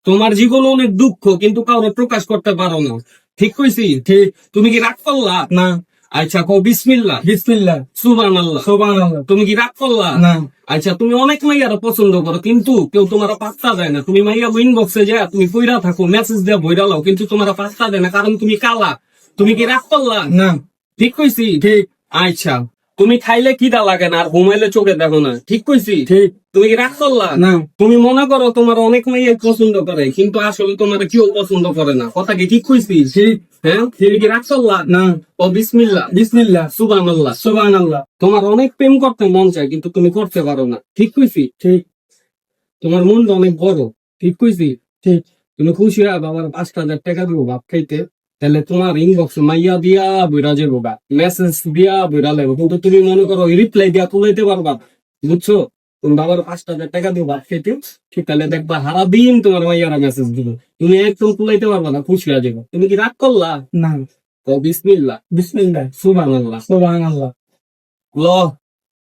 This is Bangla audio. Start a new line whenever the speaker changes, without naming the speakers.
তোমার জীবনে অনেক দুঃখ কিন্তু কাউরে প্রকাশ করতে পারো না, ঠিক কইছি?
ঠিক।
তুমি কি রাগ করলা?
না।
আচ্ছা, কও বিসমিল্লাহ।
বিসমিল্লাহ।
সুবহানাল্লাহ।
সুবহানাল্লাহ।
তুমি কি রাগ করলা?
না।
আচ্ছা, তুমি অনেক মাইয়ারা পছন্দ করো কিন্তু কেউ তোমার পাত্তা দেয় না। তুমি মাইয়া ইনবক্সে যা তুমি কইরা থাকো, মেসেজ দেয়া বইরা লাও, কিন্তু তোমার পাত্তা দেয় না, কারণ তুমি কালা। তুমি কি রাগ করলা?
না।
ঠিক কইছি?
ঠিক।
আচ্ছা, তুমি খাইলে খিদা লাগে না আর ঘুমাইলে চোখে দেখো না, ঠিক কইছি?
ঠিক।
তুমি কি রাগ করলা?
না।
তুমি মনে করো তোমার অনেক মেয়ে পছন্দ করে কিন্তু আসলে তোমার কেউ পছন্দ করে না, কথা কি ঠিক কইছি?
ঠিক।
হ্যাঁ, তুমি কি রাগ করলা?
না।
ও বিসমিল্লাহ।
বিসমিল্লাহ।
সুবহানাল্লাহ।
সুবহানাল্লাহ।
তোমার অনেক প্রেম করতে মন চায় কিন্তু তুমি করতে পারো না, ঠিক কইছি?
ঠিক।
তোমার মনটা অনেক বড়, ঠিক কইছি?
ঠিক।
তুমি খুশি হয় বাবার 5,000 টাকা দিব ভাত খাইতে, তাহলে তোমার ইনবক্স মাইয়া দিয়া বইরা যাবো গা, মেসেজ দিয়া বইরা লাগবে, কিন্তু তুমি মনে করো রিপ্লাই দিয়া তুলাইতে পারবা না, বুঝছো? তুমি বাবার 5,000 টাকা দিব ভাত খাইতে, ঠিক, তাহলে দেখবা সারা দিন তোমার মাইয়ারা মেসেজ দিবে, তুমি একদম তুলাইতে পারবা না, খুশি হয়ে যাবে। তুমি কি রাগ করলা?
না।
ও বিসমিল্লাহ।
বিসমিল্লাহ।
সুবহানাল্লাহ।
সুবহানাল্লাহ।
ল